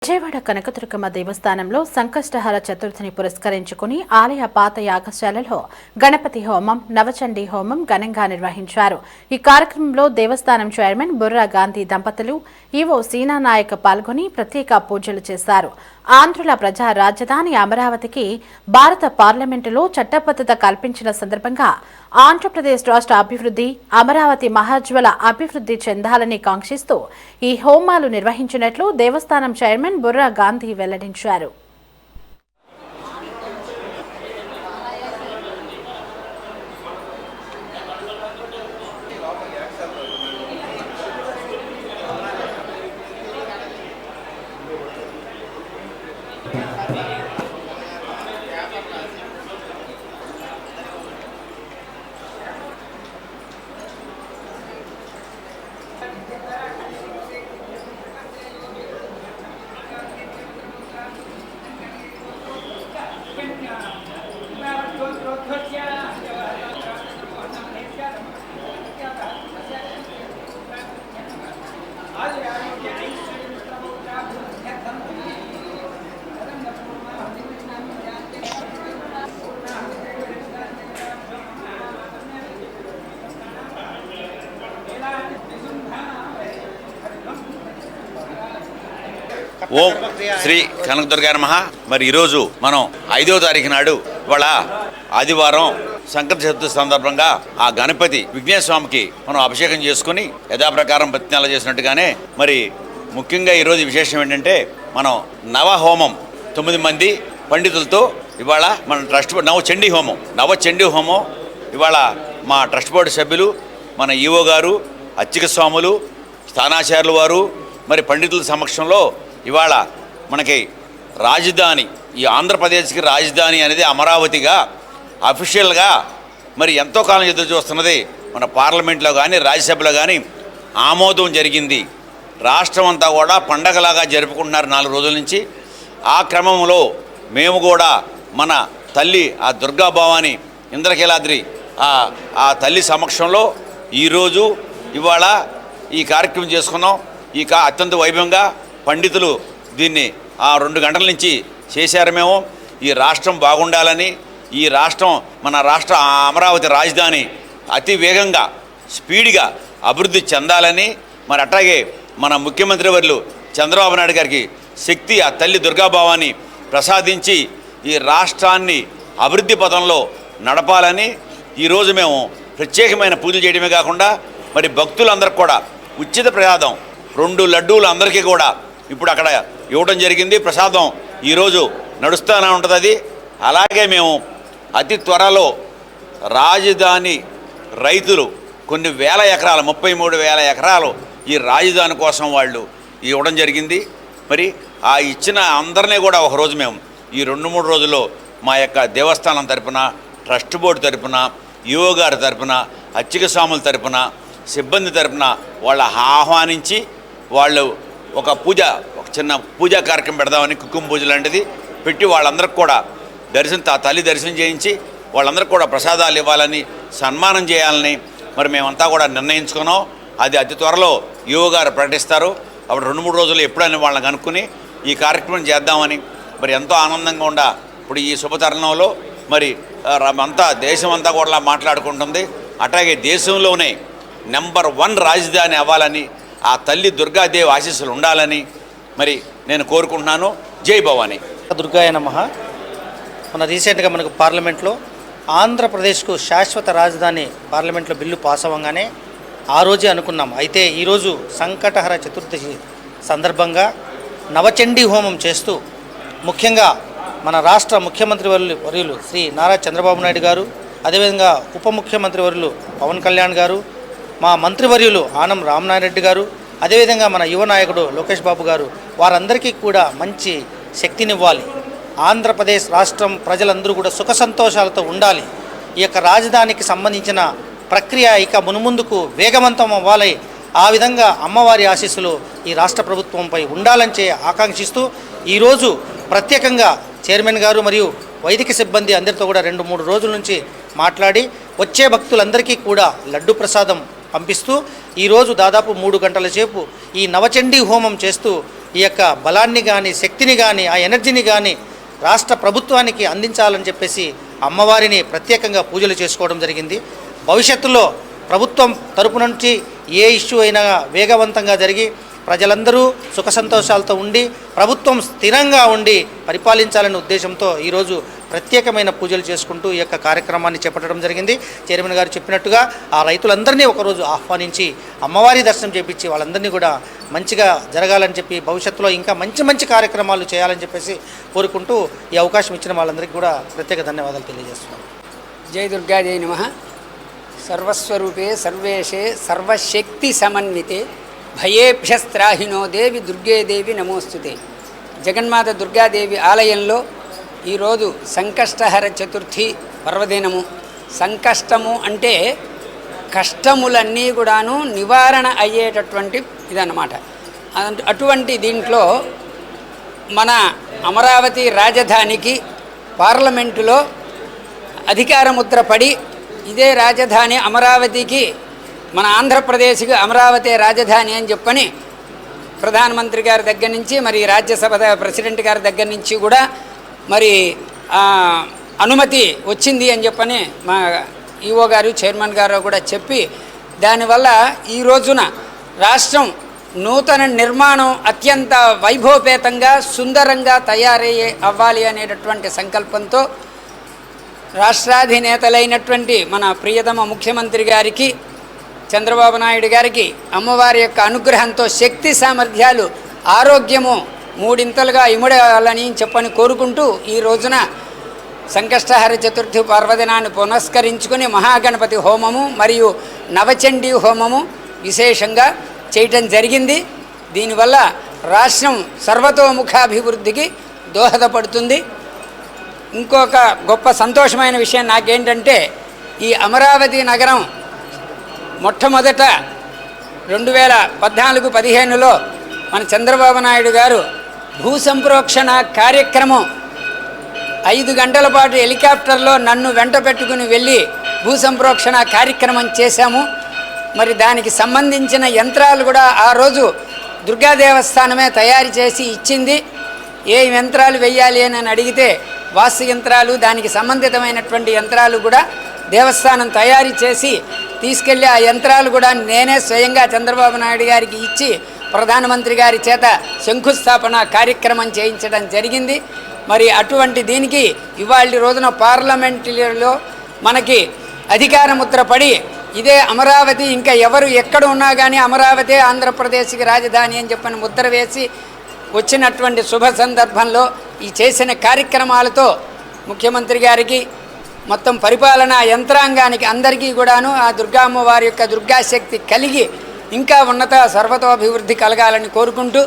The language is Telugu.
విజయవాడ కనకదుర్గమ్మ దేవస్థానంలో సంకష్టహర చతుర్థిని పురస్కరించుకుని ఆలయ పాత యాగశాలలో గణపతి హోమం, నవచండీ హోమం ఘనంగా నిర్వహించారు. ఈ కార్యక్రమంలో దేవస్థానం చైర్మన్ బుర్రా గాంధీ దంపతులు, ఈవో సీనా నాయక్ పాల్గొని ప్రత్యేక పూజలు చేశారు. ఆంధ్రుల ప్రజా రాజధాని అమరావతికి భారత పార్లమెంటులో చట్టబద్ధత కల్పించిన సందర్భంగా ఆంధ్రప్రదేశ్ రాష్ట్ర అభివృద్ధి, అమరావతి మహాజ్వల అభివృద్ధి చెందాలని కాంక్షిస్తూ ఈ హోమాలు నిర్వహించినట్లు దేవస్థానం చైర్మన్ బుర్రా గాంధీ వెల్లడించారు. ఓం శ్రీ కనకదుర్గా నమః. మరి ఈరోజు మనం 5వ తారీఖు నాడు ఇవాళ ఆదివారం సంకట చతుర్థి సందర్భంగా ఆ గణపతి విఘ్నేశ్వర స్వామికి మనం అభిషేకం చేసుకుని యథాప్రకారం ప్రతిజ్ఞలు చేసినట్టుగానే మరి ముఖ్యంగా ఈరోజు విశేషం ఏంటంటే మనం నవహోమం 9 మంది పండితులతో ఇవాళ మన ట్రస్ట్ నవచండీ హోమం ఇవాళ మా ట్రస్ట్ బోర్డు సభ్యులు, మన ఈవో గారు, అర్చక స్వాములు, స్థానాచార్యులు వారు మరి పండితుల సమక్షంలో ఇవాళ మనకి రాజధాని, ఈ ఆంధ్రప్రదేశ్కి రాజధాని అనేది అమరావతిగా అఫీషియల్గా మరి ఎంతో కాలం ఎదురు చూస్తున్నది మన పార్లమెంట్లో కానీ రాజ్యసభలో కానీ ఆమోదం జరిగింది. రాష్ట్రం అంతా కూడా పండగలాగా జరుపుకుంటున్నారు 4 రోజుల నుంచి. ఆ క్రమంలో మేము కూడా మన తల్లి ఆ దుర్గా భవాని ఇంద్రకీలాద్రి ఆ తల్లి సమక్షంలో ఈరోజు ఇవాళ ఈ కార్యక్రమం చేసుకున్నాం. అత్యంత వైభవంగా పండితులు దీన్ని 2 గంటల నుంచి చేశారు. మేము ఈ రాష్ట్రం బాగుండాలని, ఈ రాష్ట్రం మన రాష్ట్ర అమరావతి రాజధాని అతి వేగంగా స్పీడ్గా అభివృద్ధి చెందాలని, మరి అట్లాగే మన ముఖ్యమంత్రి వర్యులు చంద్రబాబు నాయుడు గారికి శక్తి ఆ తల్లి దుర్గాభవాన్ని ప్రసాదించి ఈ రాష్ట్రాన్ని అభివృద్ధి పథంలో నడపాలని ఈరోజు మేము ప్రత్యేకమైన పూజలు చేయడమే కాకుండా మరి భక్తులందరికీ కూడా ఉచిత ప్రసాదం 2 లడ్డూలు అందరికీ కూడా ఇప్పుడు అక్కడ ఇవ్వడం జరిగింది. ప్రసాదం ఈరోజు నడుస్తూనే ఉంటుంది అది. అలాగే మేము అతి త్వరలో రాజధాని రైతులు కొన్ని వేల ఎకరాలు 33,000 ఎకరాలు ఈ రాజధాని కోసం వాళ్ళు ఇవ్వడం జరిగింది. మరి ఆ ఇచ్చిన అందరినీ కూడా ఒకరోజు మేము ఈ 2-3 రోజుల్లో మా యొక్క దేవస్థానం తరపున, ట్రస్ట్ బోర్డు తరపున, ఈవో గారి తరపున, అర్చక స్వాముల తరపున, సిబ్బంది తరపున వాళ్ళు ఆహ్వానించి వాళ్ళు ఒక చిన్న పూజా కార్యక్రమం పెడదామని కుంకుమ పూజ లాంటిది పెట్టి వాళ్ళందరికీ కూడా తల్లి దర్శనం చేయించి వాళ్ళందరికీ కూడా ప్రసాదాలు ఇవ్వాలని, సన్మానం చేయాలని మరి మేమంతా కూడా నిర్ణయించుకున్నాం. అది అతి త్వరలో ఈవో గారు ప్రకటిస్తారు. అప్పుడు 2-3 రోజులు ఎప్పుడైనా వాళ్ళని కనుక్కొని ఈ కార్యక్రమం చేద్దామని మరి ఎంతో ఆనందంగా ఇప్పుడు ఈ శుభతరుణంలో మరి దేశం అంతా కూడా మాట్లాడుకుంటుంది. అట్లాగే దేశంలోనే నెంబర్ 1 రాజధాని అవ్వాలని, ఆ తల్లి దుర్గాదేవి ఆశీస్సులు ఉండాలని మరి నేను కోరుకుంటున్నాను. జై భవానీ. దుర్గాయ నమః. మన రీసెంట్గా మనకు పార్లమెంట్లో ఆంధ్రప్రదేశ్కు శాశ్వత రాజధాని పార్లమెంట్లో బిల్లు పాస్ అవ్వగానే ఆ రోజే అనుకున్నాం. అయితే ఈరోజు సంకటహర చతుర్థి సందర్భంగా నవచండీ హోమం చేస్తూ ముఖ్యంగా మన రాష్ట్ర ముఖ్యమంత్రి వర్యులు శ్రీ నారా చంద్రబాబు నాయుడు గారు, అదేవిధంగా ఉప ముఖ్యమంత్రి వర్యులు పవన్ కళ్యాణ్ గారు, మా మంత్రివర్యులు ఆనం రామనారాయణ గారు, అదేవిధంగా మన యువ నాయకుడు లోకేష్ బాబు గారు, వారందరికీ కూడా మంచి శక్తినివ్వాలి. ఆంధ్రప్రదేశ్ రాష్ట్రం ప్రజలందరూ కూడా సుఖ సంతోషాలతో ఉండాలి. ఈ యొక్క రాజధానికి సంబంధించిన ప్రక్రియ ఇక మునుముందుకు వేగవంతం అవ్వాలి. ఆ విధంగా అమ్మవారి ఆశీస్సులు ఈ రాష్ట్ర ప్రభుత్వంపై ఉండాలని ఆకాంక్షిస్తూ ఈరోజు ప్రత్యేకంగా చైర్మన్ గారు మరియు వైదిక సిబ్బంది అందరితో కూడా 2-3 రోజుల నుంచి మాట్లాడి వచ్చే భక్తులందరికీ కూడా లడ్డు ప్రసాదం పంపిస్తూ ఈరోజు దాదాపు 3 గంటల సేపు ఈ నవచండీ హోమం చేస్తూ ఈ యొక్క బలాన్ని కానీ శక్తిని కానీ ఆ ఎనర్జీని కానీ రాష్ట్ర ప్రభుత్వానికి అందించాలని చెప్పేసి అమ్మవారిని ప్రత్యేకంగా పూజలు చేసుకోవడం జరిగింది. భవిష్యత్తులో ప్రభుత్వం తరపు నుంచి ఏ ఇష్యూ అయినా వేగవంతంగా జరిగి ప్రజలందరూ సుఖ సంతోషాలతో ఉండి ప్రభుత్వం స్థిరంగా ఉండి పరిపాలించాలనే ఉద్దేశంతో ఈరోజు ప్రత్యేకమైన పూజలు చేసుకుంటూ ఈ యొక్క కార్యక్రమాన్ని చేపట్టడం జరిగింది. చైర్మన్ గారు చెప్పినట్టుగా ఆ రైతులందరినీ ఒకరోజు ఆహ్వానించి అమ్మవారి దర్శనం చేపించి వాళ్ళందరినీ కూడా మంచిగా జరగాలని చెప్పి భవిష్యత్తులో ఇంకా మంచి మంచి కార్యక్రమాలు చేయాలని చెప్పేసి కోరుకుంటూ ఈ అవకాశం ఇచ్చిన వాళ్ళందరికీ కూడా ప్రత్యేక ధన్యవాదాలు తెలియజేస్తున్నాను. జై దుర్గాదేవి నమః. సర్వస్వరూపే సర్వేషే సర్వశక్తి సమన్వితే భయేభ్యస్త్రాహినో దేవి దుర్గే దేవి నమోస్తుతే. జగన్మాత దుర్గాదేవి ఆలయంలో ఈరోజు సంకష్టహర చతుర్థి పర్వదినము. సంకష్టము అంటే కష్టములన్నీ కూడాను నివారణ అయ్యేటటువంటి ఇదన్నమాట. అటువంటి దీంట్లో మన అమరావతి రాజధానికి పార్లమెంటులో అధికార ముద్ర పడి ఇదే రాజధాని అమరావతికి మన ఆంధ్రప్రదేశ్కి అమరావతి రాజధాని అని చెప్పని ప్రధానమంత్రి గారి దగ్గర నుంచి మరి రాజ్యసభ ప్రెసిడెంట్ గారి దగ్గర నుంచి కూడా మరి అనుమతి వచ్చింది అని చెప్పని మా ఈఓ గారు చైర్మన్ గారు కూడా చెప్పి దానివల్ల ఈ రోజున రాష్ట్రం నూతన నిర్మాణం అత్యంత వైభవపేతంగా సుందరంగా తయారయ్యే అవ్వాలి అనేటటువంటి సంకల్పంతో రాష్ట్రాధినేతలైనటువంటి మన ప్రియతమ ముఖ్యమంత్రి గారికి చంద్రబాబు నాయుడు గారికి అమ్మవారి యొక్క అనుగ్రహంతో శక్తి సామర్థ్యాలు ఆరోగ్యము మూడింతలుగా ఇముడాలని చెప్పని కోరుకుంటూ ఈ రోజున సంకష్టహర చతుర్థి పర్వదినాన్ని పునస్కరించుకుని మహాగణపతి హోమము మరియు నవచండీ హోమము విశేషంగా చేయటం జరిగింది. దీనివల్ల రాష్ట్రం సర్వతోముఖాభివృద్ధికి దోహదపడుతుంది. ఇంకొక గొప్ప సంతోషమైన విషయం నాకేంటంటే ఈ అమరావతి నగరం మొట్టమొదట 2014-15లో మన చంద్రబాబు నాయుడు గారు భూ సంప్రోక్షణ కార్యక్రమం 5 గంటల పాటు హెలికాప్టర్లో నన్ను వెంట పెట్టుకుని వెళ్ళి భూ సంప్రోక్షణ కార్యక్రమం చేశాము. మరి దానికి సంబంధించిన యంత్రాలు కూడా ఆ రోజు దుర్గా దేవస్థానమే తయారు చేసి ఇచ్చింది. ఏ యంత్రాలు వెయ్యాలి అని అడిగితే వాస్తు యంత్రాలు దానికి సంబంధితమైనటువంటి యంత్రాలు కూడా దేవస్థానం తయారు చేసి తీసుకెళ్ళి ఆ యంత్రాలు కూడా నేనే స్వయంగా చంద్రబాబు నాయుడు గారికి ఇచ్చి ప్రధానమంత్రి గారి చేత శంకుస్థాపన కార్యక్రమం చేయించడం జరిగింది. మరి అటువంటి దీనికి ఇవాళ రోజున పార్లమెంటులో మనకి అధికార ముద్ర పడి ఇదే అమరావతి ఇంకా ఎవరు ఎక్కడ ఉన్నా కానీ అమరావతి ఆంధ్రప్రదేశ్కి రాజధాని అని చెప్పని ముద్ర వేసి వచ్చినటువంటి శుభ సందర్భంలో ఈ చేసిన కార్యక్రమాలతో ముఖ్యమంత్రి గారికి మొత్తం పరిపాలనా యంత్రాంగానికి అందరికీ కూడాను ఆ దుర్గామ్మ వారి యొక్క దుర్గాశక్తి కలిగి ఇంకా ఉన్నత సర్వతోభివృద్ధి కలగాలని కోరుకుంటూ